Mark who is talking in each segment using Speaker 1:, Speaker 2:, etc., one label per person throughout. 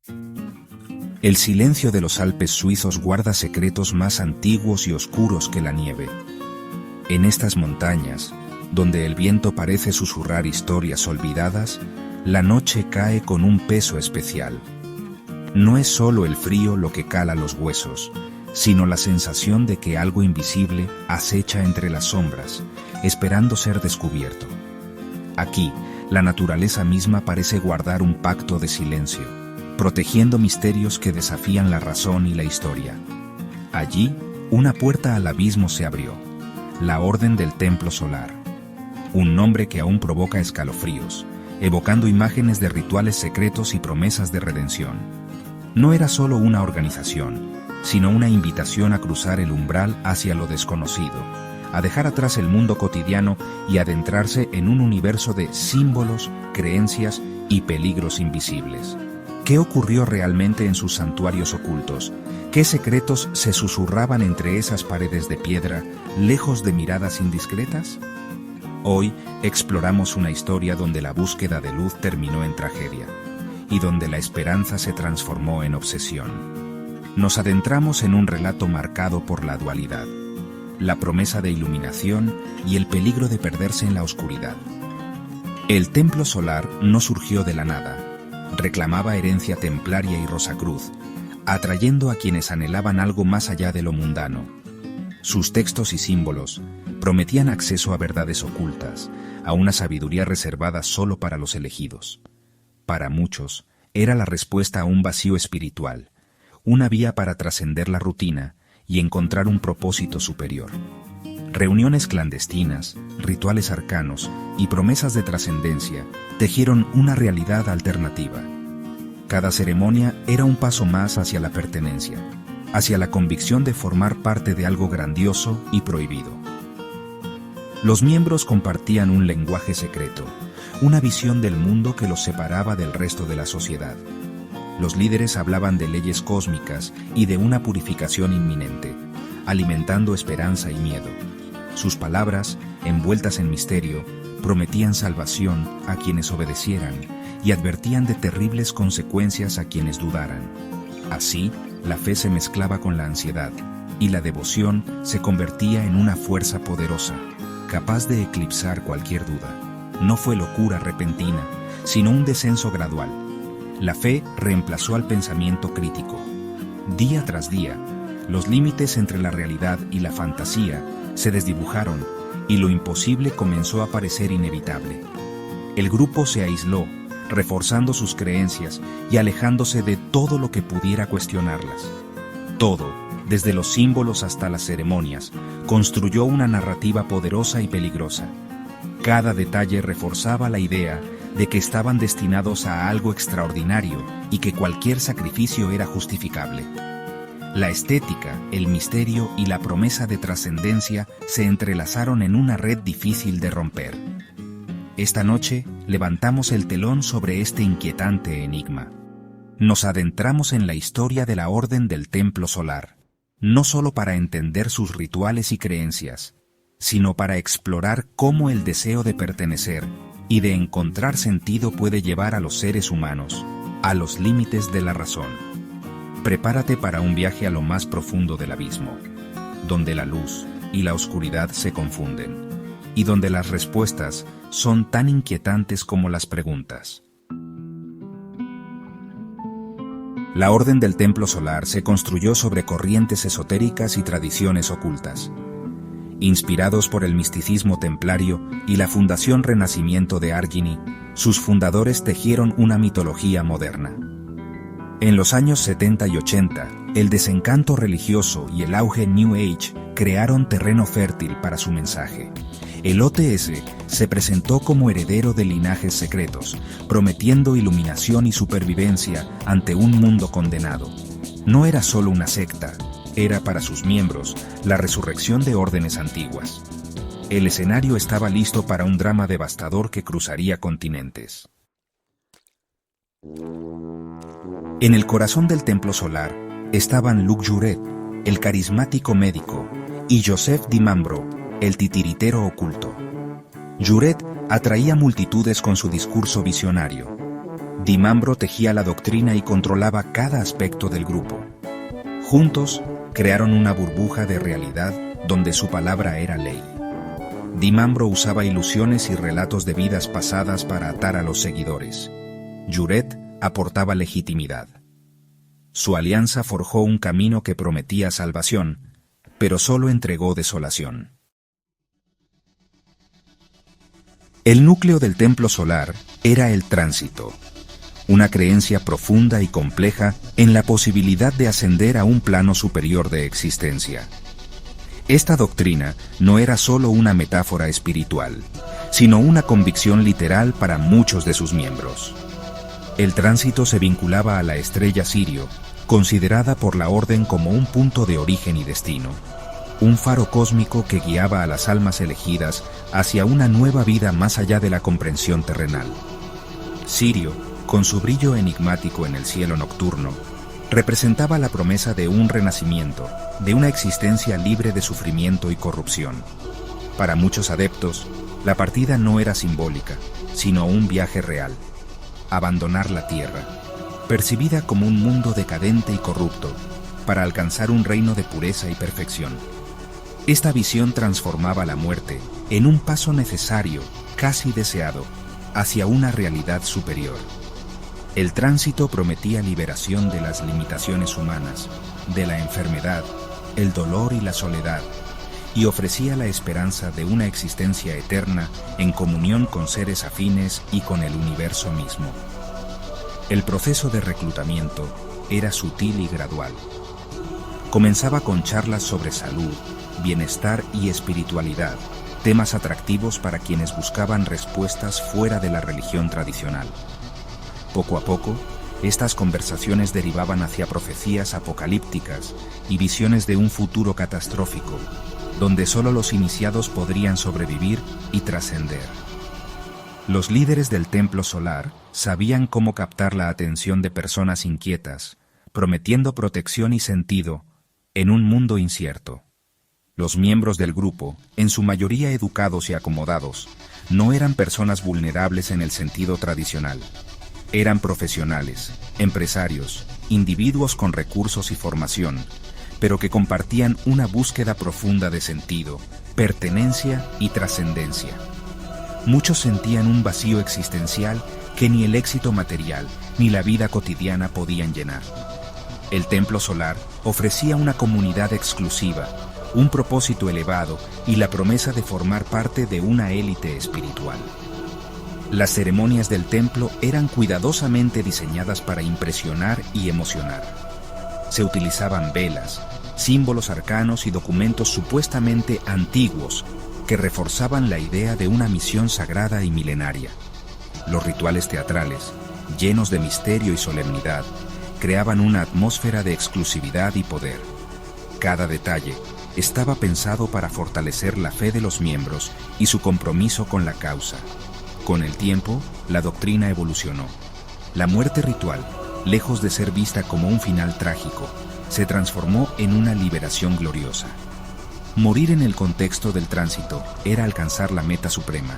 Speaker 1: El silencio de los Alpes suizos guarda secretos más antiguos y oscuros que la nieve. En estas montañas, donde el viento parece susurrar historias olvidadas, la noche cae con un peso especial. No es solo el frío lo que cala los huesos, sino la sensación de que algo invisible acecha entre las sombras, esperando ser descubierto. Aquí, la naturaleza misma parece guardar un pacto de silencio, protegiendo misterios que desafían la razón y la historia. Allí, una puerta al abismo se abrió, la Orden del Templo Solar. Un nombre que aún provoca escalofríos, evocando imágenes de rituales secretos y promesas de redención. No era solo una organización, sino una invitación a cruzar el umbral hacia lo desconocido, a dejar atrás el mundo cotidiano y adentrarse en un universo de símbolos, creencias y peligros invisibles. ¿Qué ocurrió realmente en sus santuarios ocultos? ¿Qué secretos se susurraban entre esas paredes de piedra, lejos de miradas indiscretas? Hoy exploramos una historia donde la búsqueda de luz terminó en tragedia, y donde la esperanza se transformó en obsesión. Nos adentramos en un relato marcado por la dualidad, la promesa de iluminación y el peligro de perderse en la oscuridad. El Templo Solar no surgió de la nada. Reclamaba herencia templaria y Rosacruz, atrayendo a quienes anhelaban algo más allá de lo mundano. Sus textos y símbolos prometían acceso a verdades ocultas, a una sabiduría reservada solo para los elegidos. Para muchos, era la respuesta a un vacío espiritual, una vía para trascender la rutina y encontrar un propósito superior. Reuniones clandestinas, rituales arcanos y promesas de trascendencia tejieron una realidad alternativa. Cada ceremonia era un paso más hacia la pertenencia, hacia la convicción de formar parte de algo grandioso y prohibido. Los miembros compartían un lenguaje secreto, una visión del mundo que los separaba del resto de la sociedad. Los líderes hablaban de leyes cósmicas y de una purificación inminente, alimentando esperanza y miedo. Sus palabras, envueltas en misterio, prometían salvación a quienes obedecieran y advertían de terribles consecuencias a quienes dudaran. Así, la fe se mezclaba con la ansiedad, y la devoción se convertía en una fuerza poderosa, capaz de eclipsar cualquier duda. No fue locura repentina, sino un descenso gradual. La fe reemplazó al pensamiento crítico. Día tras día, los límites entre la realidad y la fantasía se desdibujaron y lo imposible comenzó a parecer inevitable. El grupo se aisló, reforzando sus creencias y alejándose de todo lo que pudiera cuestionarlas. Todo, desde los símbolos hasta las ceremonias, construyó una narrativa poderosa y peligrosa. Cada detalle reforzaba la idea de que estaban destinados a algo extraordinario y que cualquier sacrificio era justificable. La estética, el misterio y la promesa de trascendencia se entrelazaron en una red difícil de romper. Esta noche levantamos el telón sobre este inquietante enigma. Nos adentramos en la historia de la Orden del Templo Solar, no solo para entender sus rituales y creencias, sino para explorar cómo el deseo de pertenecer y de encontrar sentido puede llevar a los seres humanos a los límites de la razón. Prepárate para un viaje a lo más profundo del abismo, donde la luz y la oscuridad se confunden, y donde las respuestas son tan inquietantes como las preguntas. La Orden del Templo Solar se construyó sobre corrientes esotéricas y tradiciones ocultas. Inspirados por el misticismo templario y la Fundación Renacimiento de Argini, sus fundadores tejieron una mitología moderna. En los años 70 y 80, el desencanto religioso y el auge New Age crearon terreno fértil para su mensaje. El OTS se presentó como heredero de linajes secretos, prometiendo iluminación y supervivencia ante un mundo condenado. No era solo una secta, era para sus miembros la resurrección de órdenes antiguas. El escenario estaba listo para un drama devastador que cruzaría continentes. En el corazón del Templo Solar estaban Luc Jouret, el carismático médico, y Joseph Dimambro, el titiritero oculto. Jouret atraía multitudes con su discurso visionario. Dimambro tejía la doctrina y controlaba cada aspecto del grupo. Juntos, crearon una burbuja de realidad donde su palabra era ley. Dimambro usaba ilusiones y relatos de vidas pasadas para atar a los seguidores. Juret aportaba legitimidad. Su alianza forjó un camino que prometía salvación, pero solo entregó desolación. El núcleo del templo solar era el tránsito, una creencia profunda y compleja en la posibilidad de ascender a un plano superior de existencia. Esta doctrina no era solo una metáfora espiritual, sino una convicción literal para muchos de sus miembros. El tránsito se vinculaba a la estrella Sirio, considerada por la Orden como un punto de origen y destino, un faro cósmico que guiaba a las almas elegidas hacia una nueva vida más allá de la comprensión terrenal. Sirio, con su brillo enigmático en el cielo nocturno, representaba la promesa de un renacimiento, de una existencia libre de sufrimiento y corrupción. Para muchos adeptos, la partida no era simbólica, sino un viaje real. Abandonar la tierra, percibida como un mundo decadente y corrupto, para alcanzar un reino de pureza y perfección. Esta visión transformaba la muerte en un paso necesario, casi deseado, hacia una realidad superior. El tránsito prometía liberación de las limitaciones humanas, de la enfermedad, el dolor y la soledad, y ofrecía la esperanza de una existencia eterna en comunión con seres afines y con el universo mismo. El proceso de reclutamiento era sutil y gradual. Comenzaba con charlas sobre salud, bienestar y espiritualidad, temas atractivos para quienes buscaban respuestas fuera de la religión tradicional. Poco a poco, estas conversaciones derivaban hacia profecías apocalípticas y visiones de un futuro catastrófico, donde solo los iniciados podrían sobrevivir y trascender. Los líderes del templo solar sabían cómo captar la atención de personas inquietas, prometiendo protección y sentido en un mundo incierto. Los miembros del grupo, en su mayoría educados y acomodados, no eran personas vulnerables en el sentido tradicional. Eran profesionales, empresarios, individuos con recursos y formación, pero que compartían una búsqueda profunda de sentido, pertenencia y trascendencia. Muchos sentían un vacío existencial que ni el éxito material ni la vida cotidiana podían llenar. El templo solar ofrecía una comunidad exclusiva, un propósito elevado y la promesa de formar parte de una élite espiritual. Las ceremonias del templo eran cuidadosamente diseñadas para impresionar y emocionar. Se utilizaban velas, símbolos arcanos y documentos supuestamente antiguos que reforzaban la idea de una misión sagrada y milenaria. Los rituales teatrales, llenos de misterio y solemnidad, creaban una atmósfera de exclusividad y poder. Cada detalle estaba pensado para fortalecer la fe de los miembros y su compromiso con la causa. Con el tiempo, la doctrina evolucionó. La muerte ritual, lejos de ser vista como un final trágico, se transformó en una liberación gloriosa. Morir en el contexto del tránsito era alcanzar la meta suprema,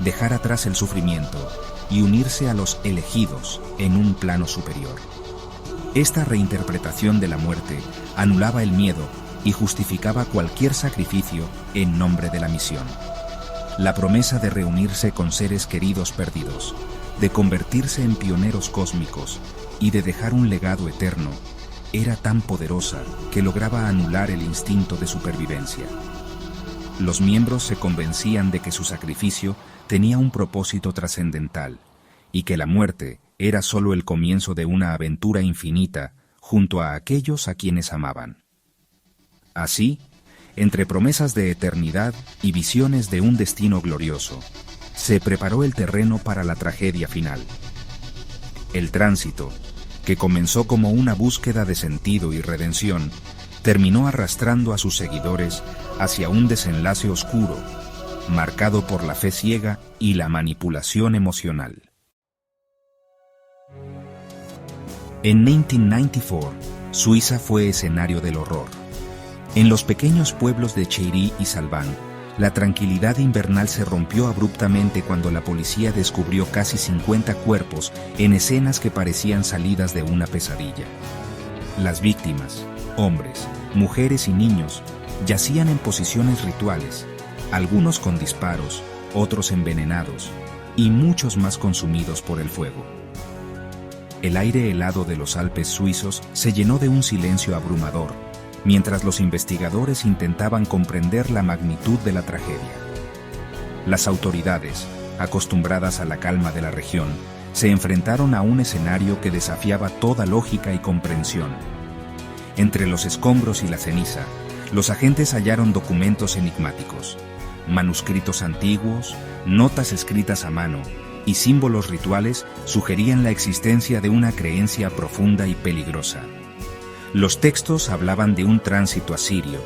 Speaker 1: dejar atrás el sufrimiento y unirse a los elegidos en un plano superior. Esta reinterpretación de la muerte anulaba el miedo y justificaba cualquier sacrificio en nombre de la misión. La promesa de reunirse con seres queridos perdidos, de convertirse en pioneros cósmicos y de dejar un legado eterno, era tan poderosa que lograba anular el instinto de supervivencia. Los miembros se convencían de que su sacrificio tenía un propósito trascendental y que la muerte era solo el comienzo de una aventura infinita junto a aquellos a quienes amaban. Así, entre promesas de eternidad y visiones de un destino glorioso, se preparó el terreno para la tragedia final. El tránsito, que comenzó como una búsqueda de sentido y redención, terminó arrastrando a sus seguidores hacia un desenlace oscuro, marcado por la fe ciega y la manipulación emocional. En 1994, Suiza fue escenario del horror. En los pequeños pueblos de Cheiry y Salvan, La tranquilidad invernal se rompió abruptamente cuando la policía descubrió casi 50 cuerpos en escenas que parecían salidas de una pesadilla. Las víctimas, hombres, mujeres y niños, yacían en posiciones rituales, algunos con disparos, otros envenenados, y muchos más consumidos por el fuego. El aire helado de los Alpes suizos se llenó de un silencio abrumador, mientras los investigadores intentaban comprender la magnitud de la tragedia. Las autoridades, acostumbradas a la calma de la región, se enfrentaron a un escenario que desafiaba toda lógica y comprensión. Entre los escombros y la ceniza, los agentes hallaron documentos enigmáticos, manuscritos antiguos, notas escritas a mano y símbolos rituales sugerían la existencia de una creencia profunda y peligrosa. Los textos hablaban de un tránsito asirio,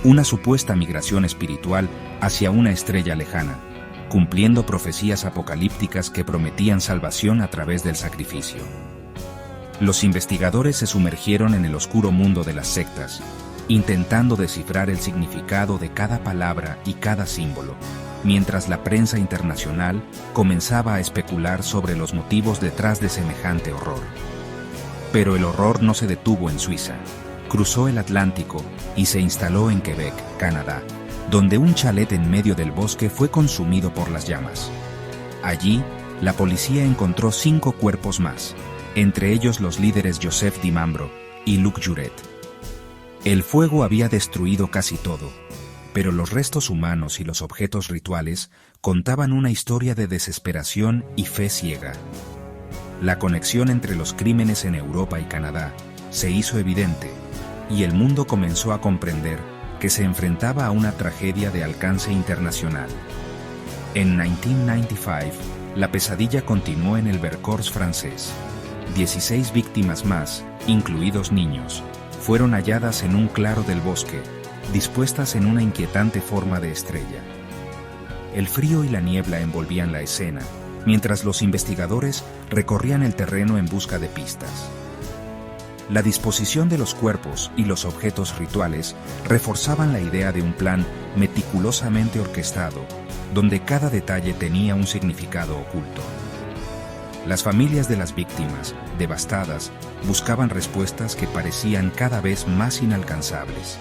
Speaker 1: una supuesta migración espiritual hacia una estrella lejana, cumpliendo profecías apocalípticas que prometían salvación a través del sacrificio. Los investigadores se sumergieron en el oscuro mundo de las sectas, intentando descifrar el significado de cada palabra y cada símbolo, mientras la prensa internacional comenzaba a especular sobre los motivos detrás de semejante horror. Pero el horror no se detuvo en Suiza. Cruzó el Atlántico y se instaló en Quebec, Canadá, donde un chalet en medio del bosque fue consumido por las llamas. Allí, la policía encontró 5 cuerpos más, entre ellos los líderes Joseph Dimambro y Luc Juret. El fuego había destruido casi todo, pero los restos humanos y los objetos rituales contaban una historia de desesperación y fe ciega. La conexión entre los crímenes en Europa y Canadá se hizo evidente, y el mundo comenzó a comprender que se enfrentaba a una tragedia de alcance internacional. En 1995, la pesadilla continuó en el Vercors francés. 16 víctimas más, incluidos niños, fueron halladas en un claro del bosque, dispuestas en una inquietante forma de estrella. El frío y la niebla envolvían la escena, mientras los investigadores recorrían el terreno en busca de pistas. La disposición de los cuerpos y los objetos rituales reforzaban la idea de un plan meticulosamente orquestado, donde cada detalle tenía un significado oculto. Las familias de las víctimas, devastadas, buscaban respuestas que parecían cada vez más inalcanzables.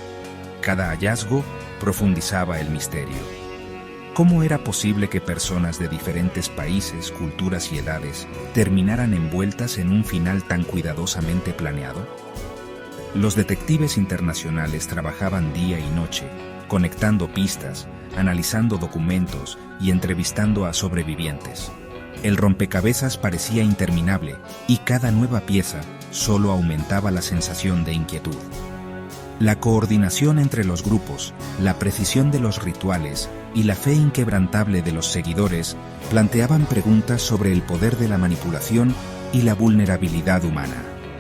Speaker 1: Cada hallazgo profundizaba el misterio. ¿Cómo era posible que personas de diferentes países, culturas y edades terminaran envueltas en un final tan cuidadosamente planeado? Los detectives internacionales trabajaban día y noche, conectando pistas, analizando documentos y entrevistando a sobrevivientes. El rompecabezas parecía interminable y cada nueva pieza solo aumentaba la sensación de inquietud. La coordinación entre los grupos, la precisión de los rituales y la fe inquebrantable de los seguidores planteaban preguntas sobre el poder de la manipulación y la vulnerabilidad humana.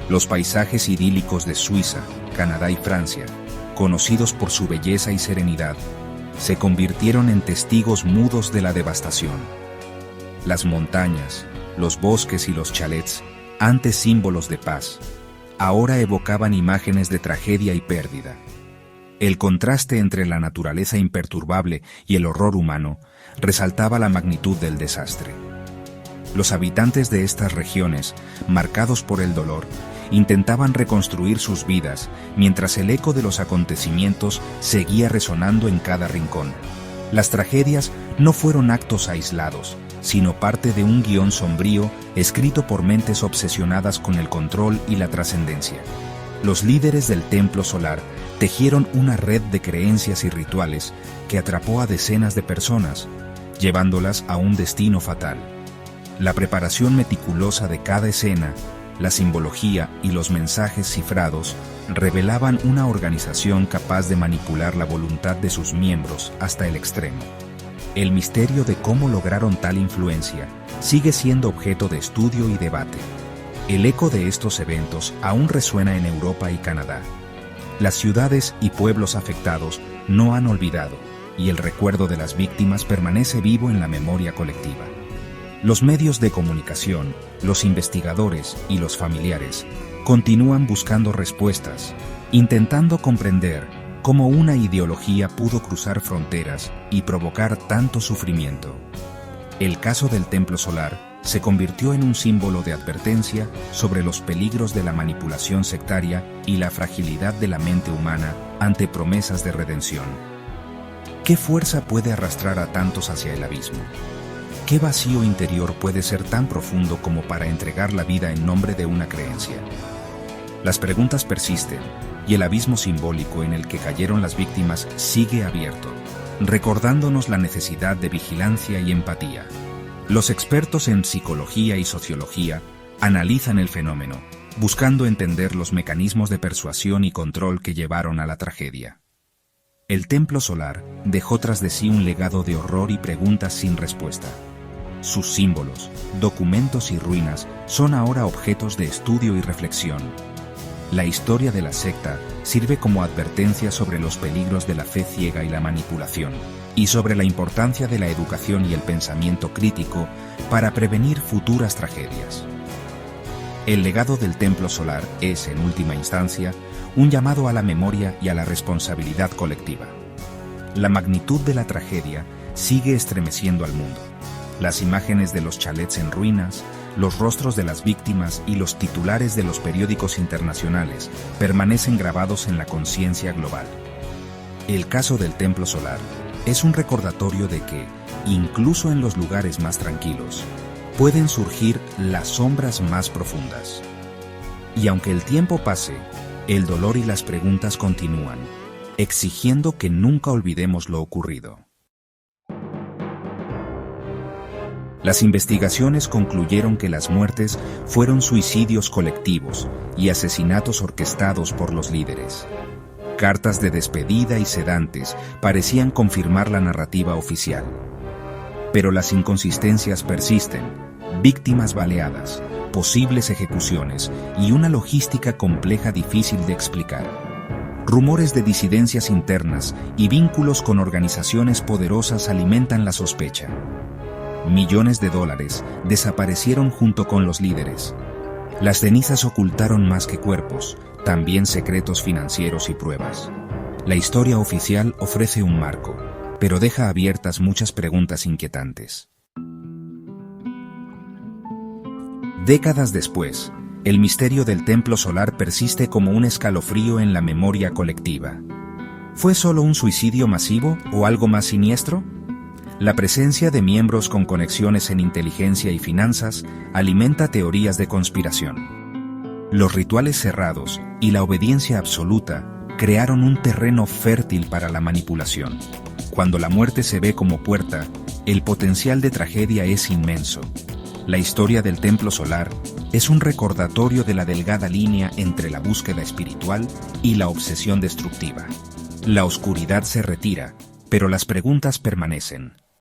Speaker 1: Los paisajes idílicos de Suiza, Canadá y Francia, conocidos por su belleza y serenidad, se convirtieron en testigos mudos de la devastación. Las montañas, los bosques y los chalets, antes símbolos de paz, ahora evocaban imágenes de tragedia y pérdida. El contraste entre la naturaleza imperturbable y el horror humano resaltaba la magnitud del desastre. Los habitantes de estas regiones, marcados por el dolor, intentaban reconstruir sus vidas, mientras el eco de los acontecimientos seguía resonando en cada rincón. Las tragedias no fueron actos aislados, sino parte de un guión sombrío escrito por mentes obsesionadas con el control y la trascendencia. Los líderes del templo solar tejieron una red de creencias y rituales que atrapó a decenas de personas, llevándolas a un destino fatal. La preparación meticulosa de cada escena, la simbología y los mensajes cifrados revelaban una organización capaz de manipular la voluntad de sus miembros hasta el extremo. El misterio de cómo lograron tal influencia sigue siendo objeto de estudio y debate. El eco de estos eventos aún resuena en Europa y Canadá. Las ciudades y pueblos afectados no han olvidado, y el recuerdo de las víctimas permanece vivo en la memoria colectiva. Los medios de comunicación, los investigadores y los familiares continúan buscando respuestas, intentando comprender cómo una ideología pudo cruzar fronteras y provocar tanto sufrimiento. El caso del templo solar se convirtió en un símbolo de advertencia sobre los peligros de la manipulación sectaria y la fragilidad de la mente humana ante promesas de redención. ¿Qué fuerza puede arrastrar a tantos hacia el abismo? ¿Qué vacío interior puede ser tan profundo como para entregar la vida en nombre de una creencia? Las preguntas persisten, y el abismo simbólico en el que cayeron las víctimas sigue abierto, recordándonos la necesidad de vigilancia y empatía. Los expertos en psicología y sociología analizan el fenómeno, buscando entender los mecanismos de persuasión y control que llevaron a la tragedia. El templo solar dejó tras de sí un legado de horror y preguntas sin respuesta. Sus símbolos, documentos y ruinas son ahora objetos de estudio y reflexión. La historia de la secta sirve como advertencia sobre los peligros de la fe ciega y la manipulación, y sobre la importancia de la educación y el pensamiento crítico para prevenir futuras tragedias. El legado del templo solar es, en última instancia, un llamado a la memoria y a la responsabilidad colectiva. La magnitud de la tragedia sigue estremeciendo al mundo. Las imágenes de los chalets en ruinas, los rostros de las víctimas y los titulares de los periódicos internacionales permanecen grabados en la conciencia global. El caso del templo solar es un recordatorio de que, incluso en los lugares más tranquilos, pueden surgir las sombras más profundas. Y aunque el tiempo pase, el dolor y las preguntas continúan, exigiendo que nunca olvidemos lo ocurrido. Las investigaciones concluyeron que las muertes fueron suicidios colectivos y asesinatos orquestados por los líderes. Cartas de despedida y sedantes parecían confirmar la narrativa oficial. Pero las inconsistencias persisten: víctimas baleadas, posibles ejecuciones y una logística compleja difícil de explicar. Rumores de disidencias internas y vínculos con organizaciones poderosas alimentan la sospecha. Millones de dólares desaparecieron junto con los líderes. Las cenizas ocultaron más que cuerpos, también secretos financieros y pruebas. La historia oficial ofrece un marco, pero deja abiertas muchas preguntas inquietantes. Décadas después, el misterio del templo solar persiste como un escalofrío en la memoria colectiva. ¿Fue solo un suicidio masivo o algo más siniestro? La presencia de miembros con conexiones en inteligencia y finanzas alimenta teorías de conspiración. Los rituales cerrados y la obediencia absoluta crearon un terreno fértil para la manipulación. Cuando la muerte se ve como puerta, el potencial de tragedia es inmenso. La historia del templo solar es un recordatorio de la delgada línea entre la búsqueda espiritual y la obsesión destructiva. La oscuridad se retira, pero las preguntas permanecen.